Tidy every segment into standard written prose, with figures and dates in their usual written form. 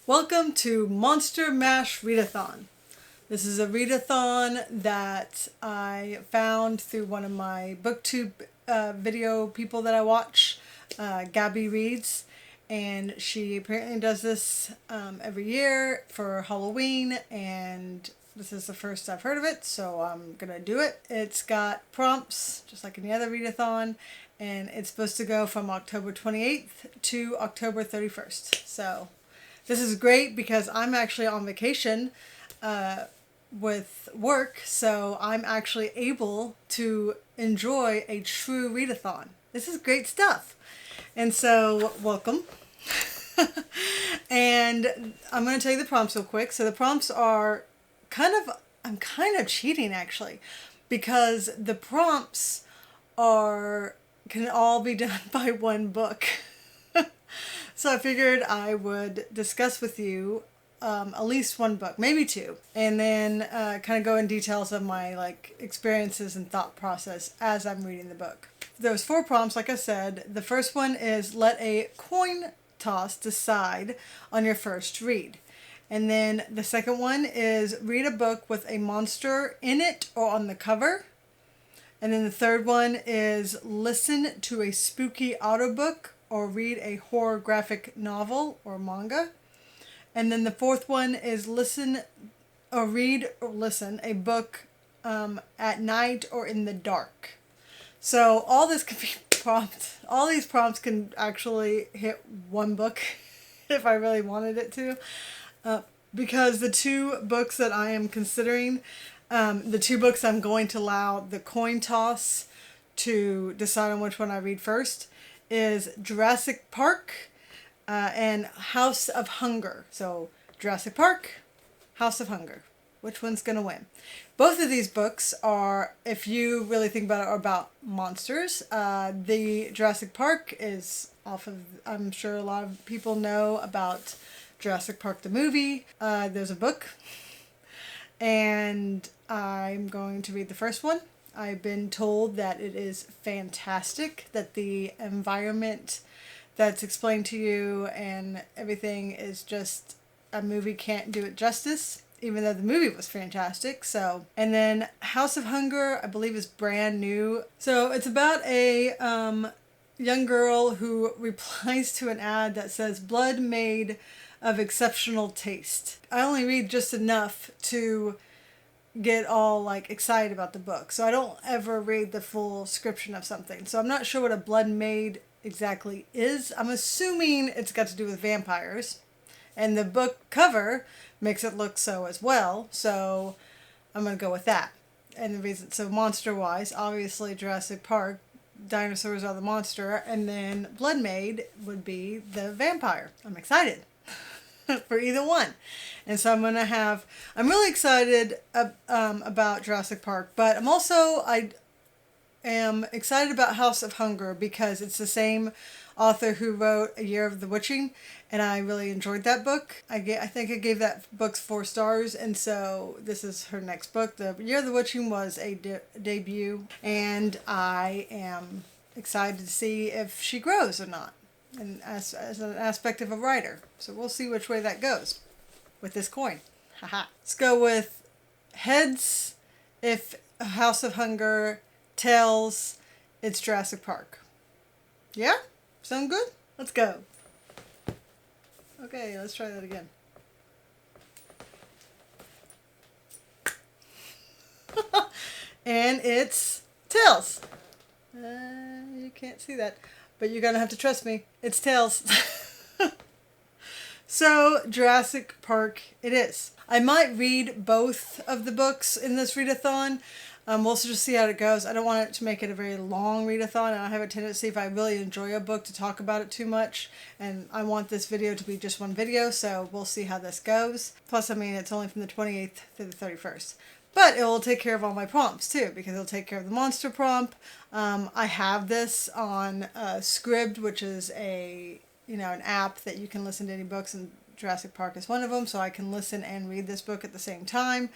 Welcome to Monster Mash Readathon. This is a readathon that I found through one of my booktube video people that I watch, Gabby Reads, and she apparently does this every year for Halloween, and this is the first I've heard of it, so I'm gonna do it. It's got prompts, just like any other readathon, and it's supposed to go from October 28th to October 31st. So this is great because I'm actually on vacation with work, so I'm actually able to enjoy a true readathon. This is great stuff. And so, welcome. And I'm going to tell you the prompts real quick. So the prompts are I'm kind of cheating actually, because the prompts can all be done by one book. So I figured I would discuss with you at least one book, maybe two, and then kind of go in details of my experiences and thought process as I'm reading the book. There's 4 prompts, like I said. The first one is let a coin toss decide on your first read. And then the second one is read a book with a monster in it or on the cover. And then the third one is listen to a spooky audiobook or read a horror graphic novel or manga. And then the fourth one is listen a book at night or in the dark. So all this can be prompts. All these prompts can actually hit one book if I really wanted it to. Because the 2 books that I am considering, the 2 books I'm going to allow the coin toss to decide on which one I read first is Jurassic Park and House of Hunger. So Jurassic Park, House of Hunger. Which one's going to win? Both of these books are, if you really think about it, are about monsters. The Jurassic Park is off of, I'm sure a lot of people know about Jurassic Park the movie. There's a book. And I'm going to read the first one. I've been told that it is fantastic, that the environment that's explained to you and everything is just, a movie can't do it justice, even though the movie was fantastic. So, and then House of Hunger, I believe, is brand new. So it's about a young girl who replies to an ad that says blood made of exceptional taste. I only read just enough to get all excited about the book, so I don't ever read the full description of something. So I'm not sure what a blood made exactly is. I'm assuming it's got to do with vampires, and the book cover makes it look so as well, so I'm gonna go with that. And the reason, so monster wise, obviously Jurassic Park, dinosaurs are the monster, and then blood made would be the vampire. I'm excited for either one. And so I'm really excited about Jurassic Park, but I am excited about House of Hunger because it's the same author who wrote A Year of the Witching, and I really enjoyed that book. I think I gave that book 4 stars, and so this is her next book. The Year of the Witching was a debut, and I am excited to see if she grows or not, and as an aspect of a writer. So we'll see which way that goes with this coin. Haha. Let's go with heads if House of Hunger, tails it's Jurassic Park. Yeah? Sound good? Let's go. Okay, let's try that again. And it's tails. You can't see that, but you're gonna have to trust me. It's tails. So, Jurassic Park it is. I might read both of the books in this readathon. We'll just see how it goes. I don't want it to make it a very long readathon, and I have a tendency, if I really enjoy a book, to talk about it too much, and I want this video to be just one video, so we'll see how this goes. Plus, I mean, it's only from the 28th to the 31st. But it will take care of all my prompts, too, because it'll take care of the monster prompt. I have this on Scribd, which is an app that you can listen to any books, and Jurassic Park is one of them, so I can listen and read this book at the same time.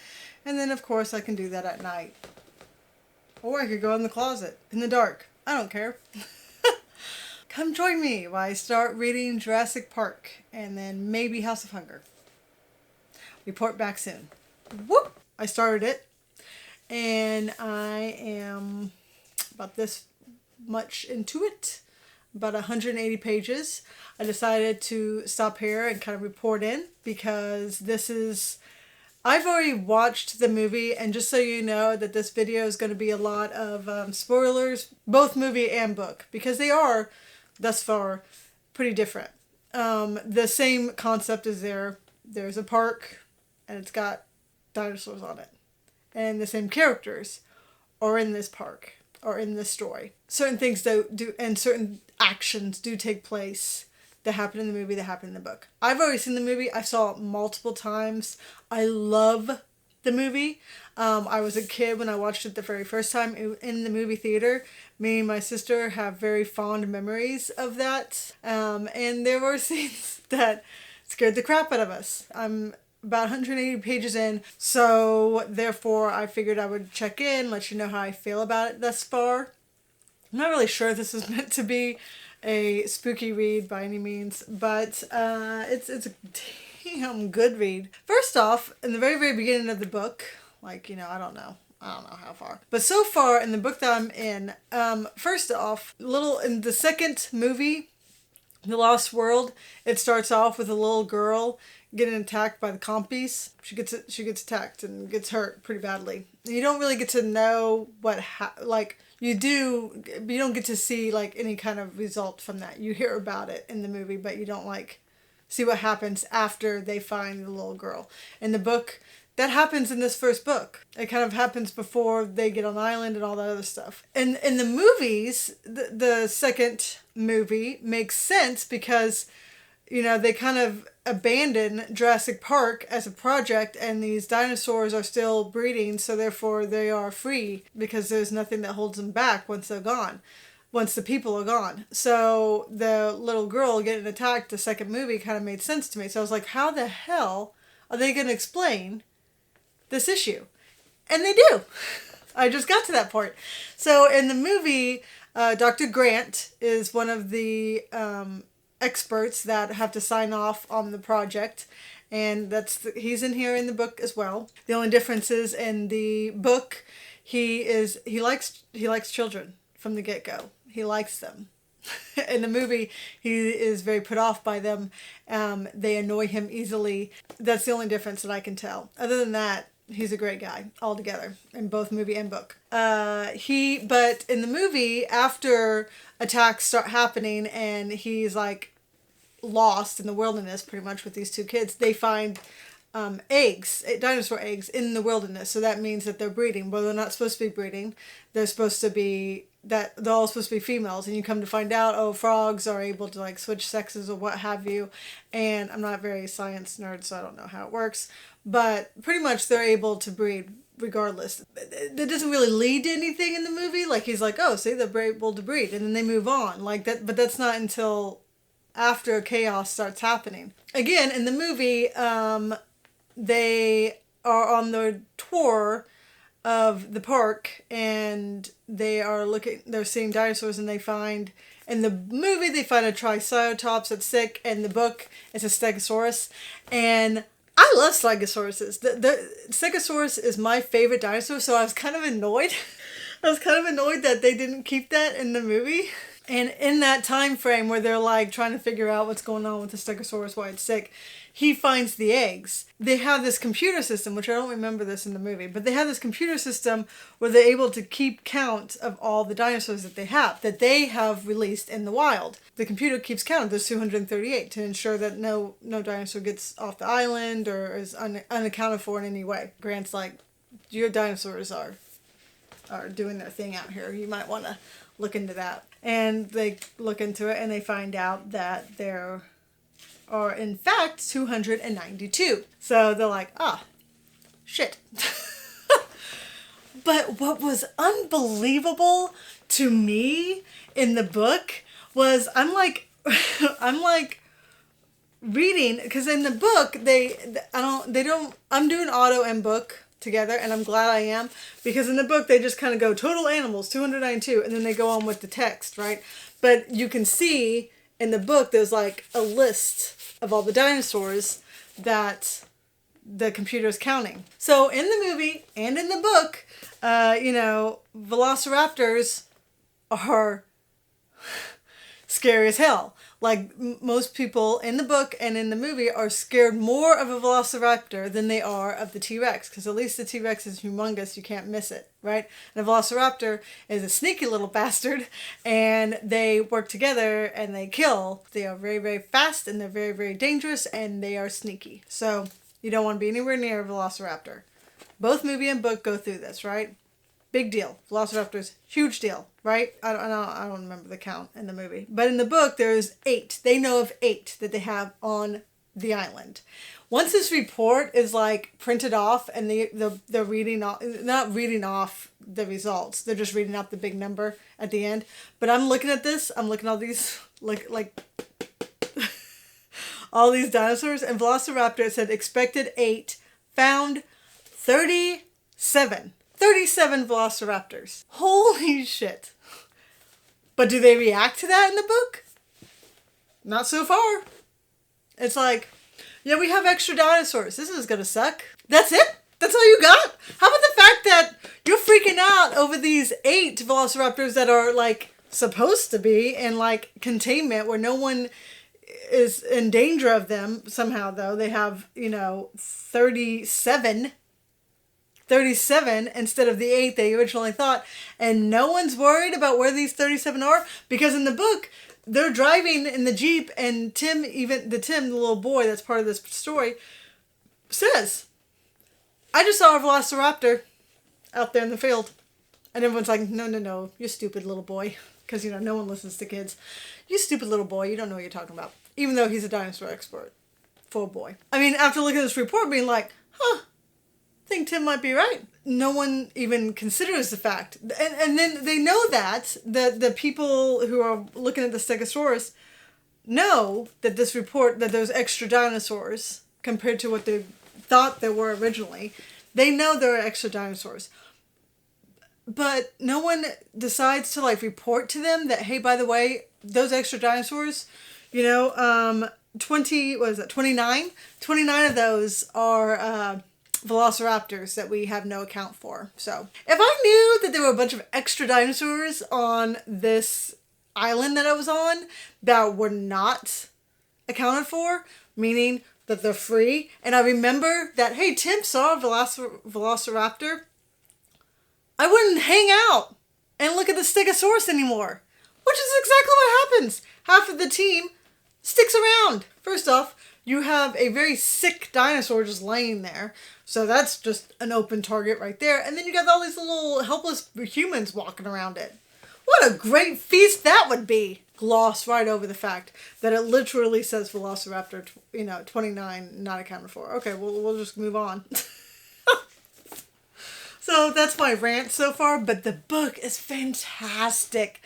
And then, of course, I can do that at night. Or I could go in the closet, in the dark. I don't care. come join me while I start reading Jurassic Park and then maybe House of Hunger. Report back soon. Whoop! I started it, and I am about this much into it, about 180 pages. I decided to stop here and kind of report in because I've already watched the movie, and just so you know that this video is going to be a lot of spoilers, both movie and book, because they are, thus far, pretty different. The same concept is there's a park, and it's got dinosaurs on it. And the same characters are in this park, or in this story. Certain things and certain actions do take place that happen in the movie, that happen in the book. I've already seen the movie. I saw it multiple times. I love the movie. I was a kid when I watched it the very first time in the movie theater. Me and my sister have very fond memories of that. And there were scenes that scared the crap out of us. I'm about 180 pages in, so therefore I figured I would check in, let you know how I feel about it thus far. I'm not really sure this is meant to be a spooky read by any means, but it's a damn good read. First off, in the very, very beginning of the book, I don't know how far, but so far in the book that I'm in, first off, in the second movie, The Lost World, it starts off with a little girl getting attacked by the compies. She gets attacked and gets hurt pretty badly. You don't really get to know you don't get to see any kind of result from that. You hear about it in the movie, but you don't see what happens after they find the little girl. In the book, that happens in this first book. It kind of happens before they get on the island and all that other stuff. And in the movies, the second movie makes sense because, they kind of abandon Jurassic Park as a project, and these dinosaurs are still breeding, so therefore they are free because there's nothing that holds them back once they're gone. Once the people are gone. So the little girl getting attacked, the second movie, kind of made sense to me. So I was like, how the hell are they going to explain this issue? And they do. I just got to that part. So in the movie, Dr. Grant is one of the experts that have to sign off on the project, and he's in here in the book as well. The only difference is in the book, he likes children from the get-go. He likes them. In the movie, he is very put off by them. They annoy him easily. That's the only difference that I can tell. Other than that, he's a great guy altogether in both movie and book. But in the movie, after attacks start happening and he's lost in the wilderness pretty much with these two kids, they find dinosaur eggs in the wilderness. So that means that they're breeding. Well, they're not supposed to be breeding. They're all supposed to be females, and you come to find out, frogs are able to switch sexes or what have you. And I'm not very science nerd, so I don't know how it works, but pretty much they're able to breed regardless. That doesn't really lead to anything in the movie. He's see, they're able to breed, and then they move on that. But that's not until after chaos starts happening. Again, in the movie, they are on the tour of the park, and they're seeing dinosaurs, and in the movie, they find a Triceratops that's sick, and the book, it's a Stegosaurus, and I love Stegosauruses. The Stegosaurus is my favorite dinosaur, so I was kind of annoyed. That they didn't keep that in the movie. And in that time frame where they're trying to figure out what's going on with the Stegosaurus, why it's sick, he finds the eggs. They have this computer system, which I don't remember this in the movie, but they have this computer system where they're able to keep count of all the dinosaurs that they have released in the wild. The computer keeps count. There's 238 to ensure that no dinosaur gets off the island or is unaccounted for in any way. Grant's your dinosaurs are doing their thing out here. You might want to look into that. And they look into it and they find out that there are in fact 292. So they're shit. But what was unbelievable to me in the book was I'm reading, because in the book I'm doing auto and book together, and I'm glad I am, because in the book they just kind of go total animals 292, and then they go on with the text, right? But you can see in the book there's like a list of all the dinosaurs that the computer is counting. So in the movie and in the book, velociraptors are scary as hell. Like, most people in the book and in the movie are scared more of a velociraptor than they are of the T-Rex. Because at least the T-Rex is humongous. You can't miss it, right? And a velociraptor is a sneaky little bastard. And they work together and they kill. They are very, very fast and they're very, very dangerous. And they are sneaky. So you don't want to be anywhere near a velociraptor. Both movie and book go through this, right? Big deal. Velociraptors, huge deal, right? I don't remember the count in the movie. But in the book, there's 8. They know of 8 that they have on the island. Once this report is like printed off and they're reading off, not reading off the results, they're just reading out the big number at the end. But I'm looking at this, I'm looking at all these, like all these dinosaurs, and Velociraptor, it said expected 8, found 37. 37 velociraptors. Holy shit. But do they react to that in the book? Not so far. It's like, yeah, we have extra dinosaurs. This is gonna suck. That's it? That's all you got? How about the fact that you're freaking out over these 8 velociraptors that are like supposed to be in like containment where no one is in danger of them somehow, though? They have, 37 instead of the 8 they originally thought, and no one's worried about where these 37 are, because in the book they're driving in the Jeep, and Tim, the little boy that's part of this story, says, I just saw a velociraptor out there in the field. And everyone's like, no, you stupid little boy, because no one listens to kids. You stupid little boy, you don't know what you're talking about, even though he's a dinosaur expert for a boy. I mean, after looking at this report, being like, I think Tim might be right. No one even considers the fact. And then they know that the people who are looking at the Stegosaurus know that this report, that those extra dinosaurs, compared to what they thought there were originally, they know there are extra dinosaurs. But no one decides to report to them that, hey, by the way, those extra dinosaurs, 29 of those are velociraptors that we have no account for. So if I knew that there were a bunch of extra dinosaurs on this island that I was on that were not accounted for, meaning that they're free, and I remember that, hey, Tim saw a velociraptor, I wouldn't hang out and look at the Stegosaurus anymore, which is exactly what happens. Half of the team sticks around. First off, you have a very sick dinosaur just laying there. So that's just an open target right there. And then you got all these little helpless humans walking around it. What a great feast that would be. Gloss right over the fact that it literally says Velociraptor, 29 not accounted for. Okay, we'll just move on. So that's my rant so far, but the book is fantastic.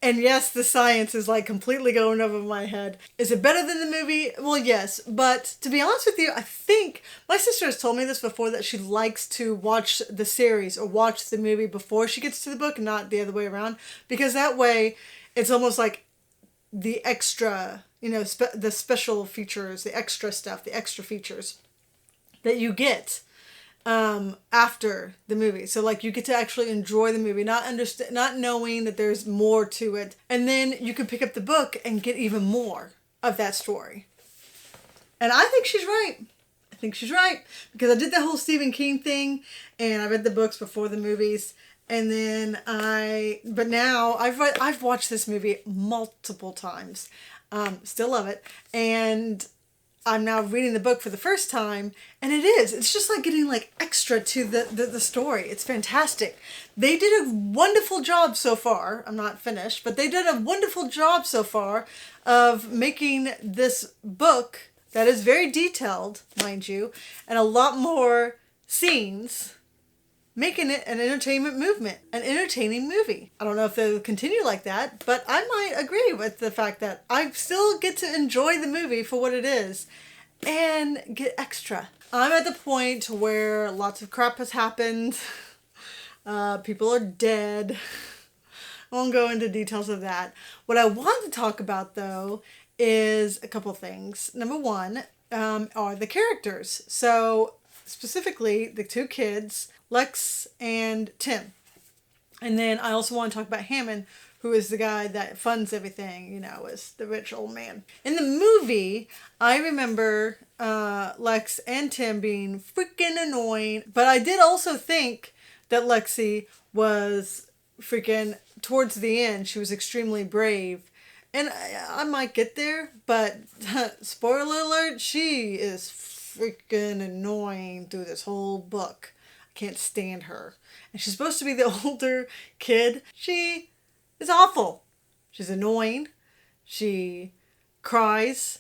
And yes, the science is completely going over my head. Is it better than the movie? Well, yes. But to be honest with you, I think my sister has told me this before, that she likes to watch the series or watch the movie before she gets to the book, not the other way around. Because that way, it's almost like the extra, the special features, the extra stuff, the extra features that you get after the movie. So you get to actually enjoy the movie, not knowing that there's more to it. And then you can pick up the book and get even more of that story. And I think she's right. I think she's right. Because I did the whole Stephen King thing, and I read the books before the movies. And then but now I've watched this movie multiple times. Still love it. And I'm now reading the book for the first time, and it's just getting extra to the story. It's fantastic. They did a wonderful job so far. I'm not finished, but they did a wonderful job so far of making this book that is very detailed, mind you, and a lot more scenes, making it an entertainment movement, an entertaining movie. I don't know if they'll continue like that, but I might agree with the fact that I still get to enjoy the movie for what it is and get extra. I'm at the point where lots of crap has happened. People are dead. I won't go into details of that. What I want to talk about, though, is a couple things. Number one are the characters. So, specifically, the two kids, Lex and Tim. And then I also want to talk about Hammond, who is the guy that funds everything, is the rich old man. In the movie, I remember Lex and Tim being freaking annoying, but I did also think that Lexi was freaking, towards the end, she was extremely brave. And I might get there, but spoiler alert, she is freaking annoying through this whole book. I can't stand her. And she's supposed to be the older kid. She is awful. She's annoying. She cries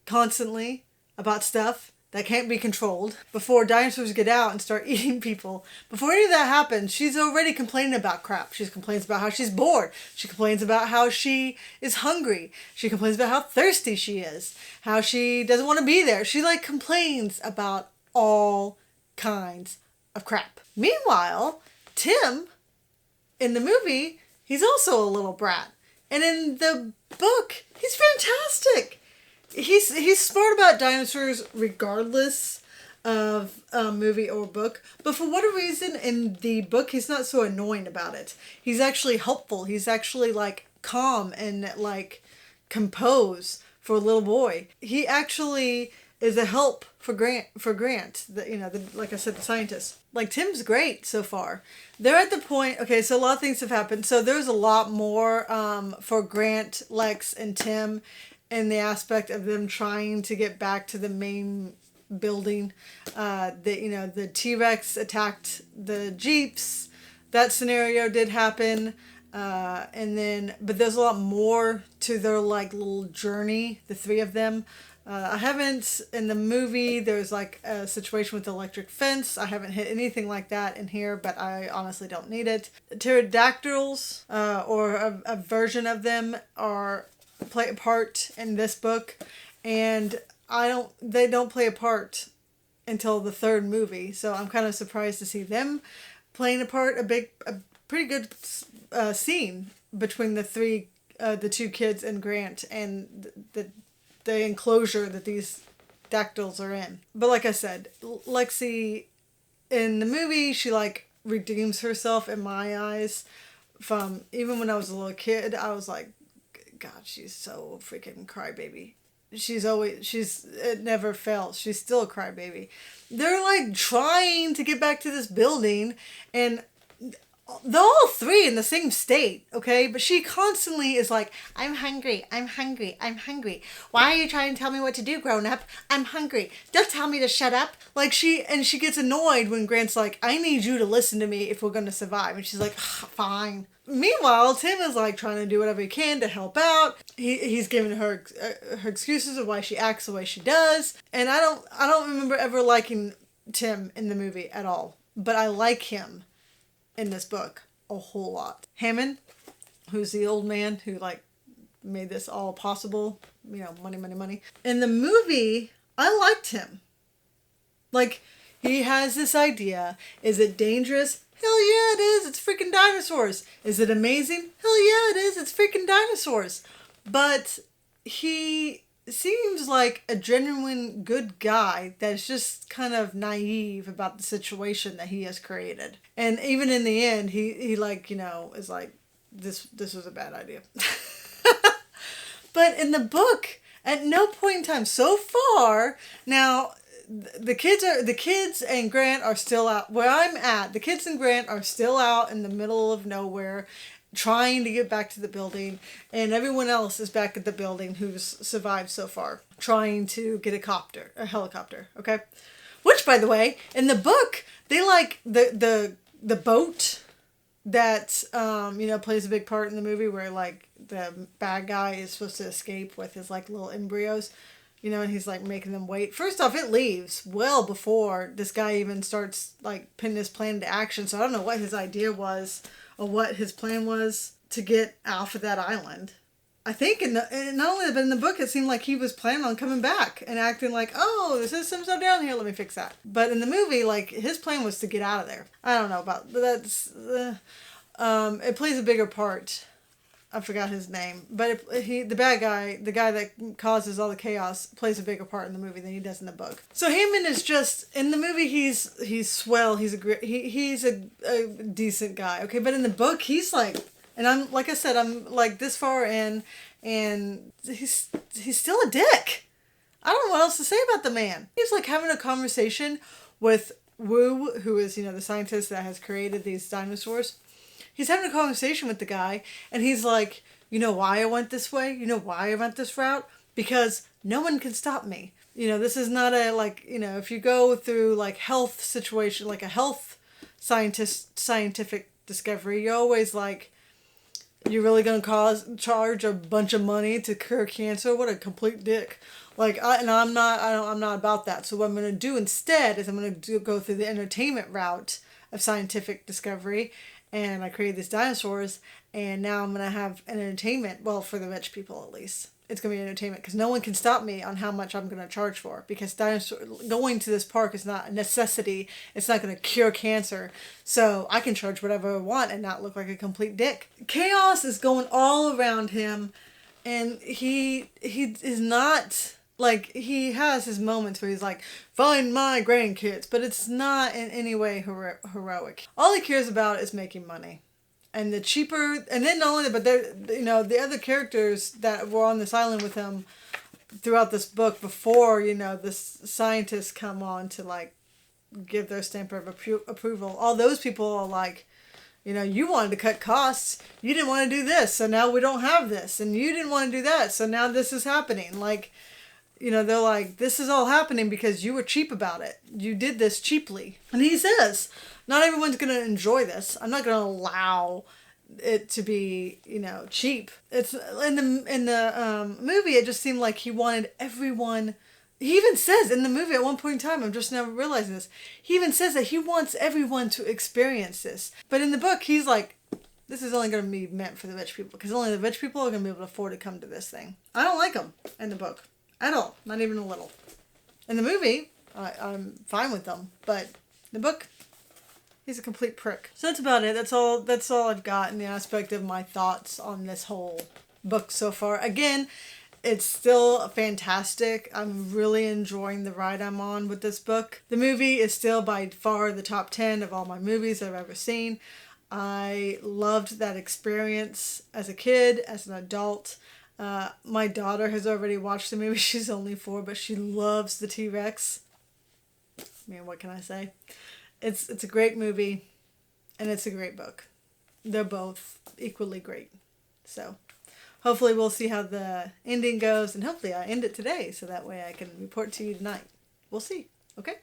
constantly about stuff that can't be controlled. Before dinosaurs get out and start eating people, before any of that happens, she's already complaining about crap. She complains about how she's bored. She complains about how she is hungry. She complains about how thirsty she is. How she doesn't want to be there. She complains about all kinds of crap. Meanwhile, Tim, in the movie, he's also a little brat. And in the book, he's fantastic. He's smart about dinosaurs regardless of movie or book. But for whatever reason, in the book, he's not so annoying about it. He's actually helpful. He's actually calm and composed for a little boy. He actually is a help for Grant, like I said, the scientist. Tim's great so far. They're at the point, okay, so a lot of things have happened. So there's a lot more for Grant, Lex, and Tim in the aspect of them trying to get back to the main building. The T-Rex attacked the Jeeps. That scenario did happen. But there's a lot more to their little journey, the three of them. I haven't, in the movie, there's a situation with the electric fence. I haven't hit anything like that in here, but I honestly don't need it. Pterodactyls, or a version of them, play a part in this book, and they don't play a part until the third movie, so I'm kind of surprised to see them playing a part, a pretty good scene between the two kids and Grant and the enclosure that these dactyls are in. But like I said, Lexi in the movie, she redeems herself in my eyes. From even when I was a little kid, I was like, God, she's so freaking crybaby. It never fails. She's still a crybaby. They're trying to get back to this building, and they're all three in the same state, okay? But she constantly is I'm hungry, I'm hungry, I'm hungry. Why are you trying to tell me what to do, grown up? I'm hungry. Don't tell me to shut up. She gets annoyed when Grant's I need you to listen to me if we're going to survive. And she's fine. Meanwhile, Tim is trying to do whatever he can to help out. He's giving her excuses of why she acts the way she does. And I don't remember ever liking Tim in the movie at all. But I like him in this book a whole lot. Hammond, who's the old man who made this all possible, money, money, money. In the movie, I liked him. He has this idea. Is it dangerous? Hell yeah, it is. It's freaking dinosaurs. Is it amazing? Hell yeah, it is. It's freaking dinosaurs. But he seems like a genuine good guy that's just kind of naive about the situation that he has created. And even in the end, he is this was a bad idea. But in the book, at no point in time so far, now the kids and Grant are still out where I'm at. The kids and Grant are still out in the middle of nowhere, trying to get back to the building, and everyone else is back at the building who's survived so far, trying to get a helicopter, okay? Which, by the way, in the book, they the boat that plays a big part in the movie, where the bad guy is supposed to escape with his little embryos, and he's making them wait. First off, it leaves well before this guy even starts putting his plan into action. So I don't know what his idea was or what his plan was to get off of that island. I think and not only that, but in the book, it seemed like he was planning on coming back and acting like, oh, the system's so down here, let me fix that. But in the movie, like, his plan was to get out of there. I don't know about, but that's, it plays a bigger part. I forgot his name, but the bad guy, the guy that causes all the chaos, plays a bigger part in the movie than he does in the book. So Hammond is just in the movie. He's swell. He's a decent guy. Okay, but in the book, he's like, and I'm like I said, I'm like this far in, and he's still a dick. I don't know what else to say about the man. He's like having a conversation with Wu, who is the scientist that has created these dinosaurs. He's having a conversation with the guy, and he's like, you know why I went this way? You know why I went this route? Because no one can stop me. This is not a, like, if you go through, like, health situation, like a health scientific discovery, you're always like, you're really going to charge a bunch of money to cure cancer? What a complete dick. Like, I'm not about that. So what I'm going to do instead is I'm going to go through the entertainment route of scientific discovery. And I created these dinosaurs, and now I'm going to have an entertainment. Well, for the rich people, at least. It's going to be entertainment, because no one can stop me on how much I'm going to charge for. Because going to this park is not a necessity. It's not going to cure cancer. So I can charge whatever I want and not look like a complete dick. Chaos is going all around him, and he is not... Like, he has his moments where he's like, find my grandkids, but it's not in any way heroic. All he cares about is making money. And the cheaper, and then not only that, but the other characters that were on this island with him throughout this book before, the scientists come on to, like, give their stamp of approval. All those people are like, you wanted to cut costs. You didn't want to do this, so now we don't have this. And you didn't want to do that, so now this is happening. Like... they're like, this is all happening because you were cheap about it. You did this cheaply. And he says, not everyone's going to enjoy this. I'm not going to allow it to be, cheap. It's in the movie, it just seemed like he wanted everyone. He even says in the movie at one point in time, I'm just now realizing this, he even says that he wants everyone to experience this. But in the book, he's like, this is only going to be meant for the rich people, because only the rich people are going to be able to afford to come to this thing. I don't like him in the book. At all. Not even a little. In the movie, I'm fine with them. But the book, he's a complete prick. So that's about it. That's all I've got in the aspect of my thoughts on this whole book so far. Again, it's still fantastic. I'm really enjoying the ride I'm on with this book. The movie is still by far the top 10 of all my movies I've ever seen. I loved that experience as a kid, as an adult. My daughter has already watched the movie. She's only 4, but she loves the T-Rex. I mean, what can I say? It's a great movie, and it's a great book. They're both equally great. So, hopefully we'll see how the ending goes, and hopefully I end it today, so that way I can report to you tonight. We'll see. Okay?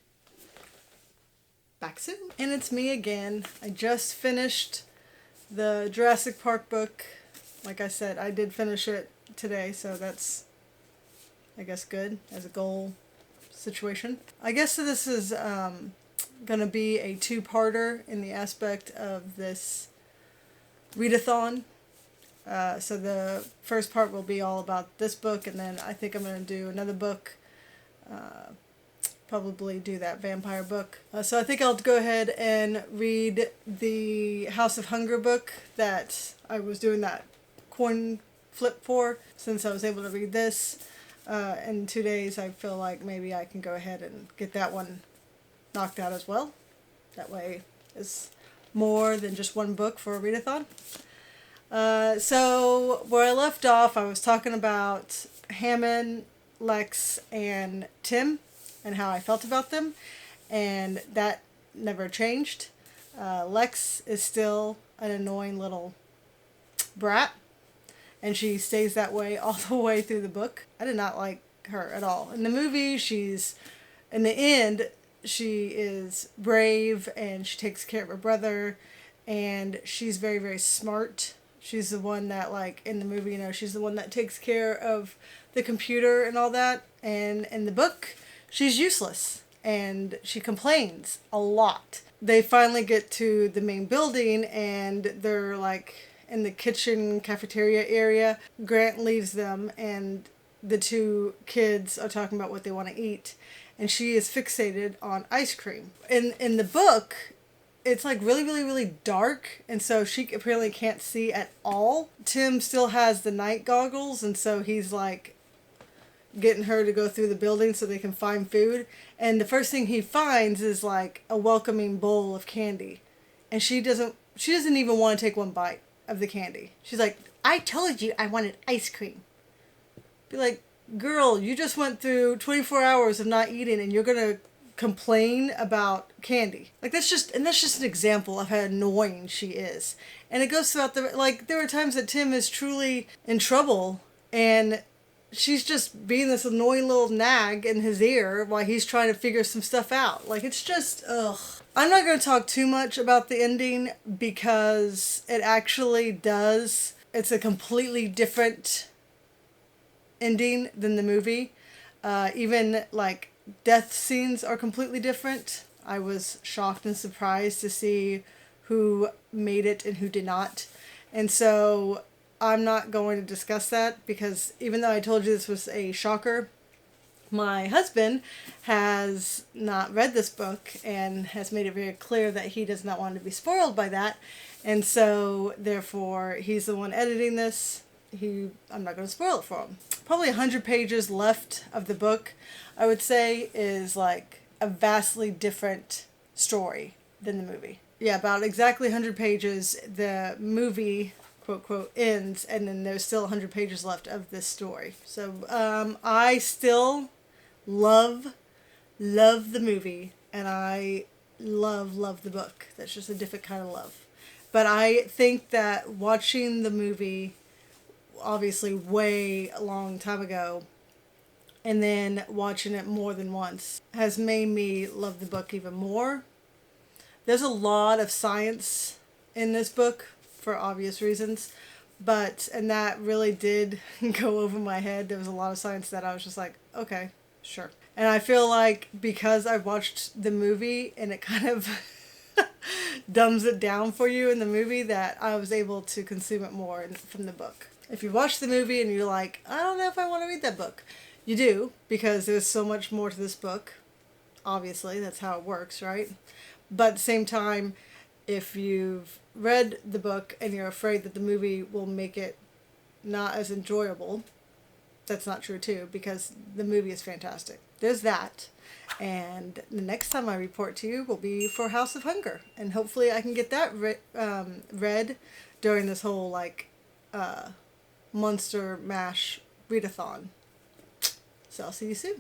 Back soon. And it's me again. I just finished the Jurassic Park book. Like I said, I did finish it today, so that's, I guess, good as a goal situation. I guess this is going to be a 2-parter in the aspect of this readathon. So the first part will be all about this book, and then I think I'm going to do another book, probably do that vampire book. So I think I'll go ahead and read the House of Hunger book that I was doing that coin flip for, since I was able to read this in 2 days. I feel like maybe I can go ahead and get that one knocked out as well. That way it's more than just one book for a readathon. So where I left off, I was talking about Hammond, Lex, and Tim, and how I felt about them, and that never changed. Lex is still an annoying little brat, and she stays that way all the way through the book. I did not like her at all. In the movie, in the end, she is brave, and she takes care of her brother, and she's very, very smart. She's the one that, like, in the movie, she's the one that takes care of the computer and all that. And in the book, she's useless, and she complains a lot. They finally get to the main building, and they're, like, in the kitchen cafeteria area. Grant leaves them and the two kids are talking about what they want to eat, and she is fixated on ice cream. In the book, it's like really, really, really dark, and so she apparently can't see at all. Tim still has the night goggles, and so he's like getting her to go through the building so they can find food. And the first thing he finds is like a welcoming bowl of candy, and she doesn't even want to take one bite of the candy. She's like, I told you I wanted ice cream. Be like, girl, you just went through 24 hours of not eating and you're gonna complain about candy. Like, that's just an example of how annoying she is. And it goes throughout there were times that Tim is truly in trouble and she's just being this annoying little nag in his ear while he's trying to figure some stuff out. Like, it's just, ugh. I'm not going to talk too much about the ending because it actually does. It's a completely different ending than the movie. Even, like, death scenes are completely different. I was shocked and surprised to see who made it and who did not. And so I'm not going to discuss that because even though I told you this was a shocker, my husband has not read this book and has made it very clear that he does not want to be spoiled by that. And so therefore he's the one editing this. I'm not going to spoil it for him. Probably 100 pages left of the book, I would say, is like a vastly different story than the movie. Yeah, about exactly 100 pages. The movie, quote, quote, ends, and then there's still 100 pages left of this story. So I still love the movie, and I love the book. That's just a different kind of love. But I think that watching the movie, obviously way a long time ago, and then watching it more than once has made me love the book even more. There's a lot of science in this book for obvious reasons, and that really did go over my head. There was a lot of science that I was just like, okay, sure. And I feel like because I watched the movie and it kind of dumbs it down for you in the movie, that I was able to consume it more from the book. If you watch the movie and you're like, I don't know if I want to read that book, you do, because there's so much more to this book. Obviously, that's how it works, right? But at the same time, if you've read the book and you're afraid that the movie will make it not as enjoyable, that's not true too, because the movie is fantastic. There's that. And the next time I report to you will be for House of Hunger. And hopefully I can get that read during this whole, like, Monster Mash Readathon. So I'll see you soon.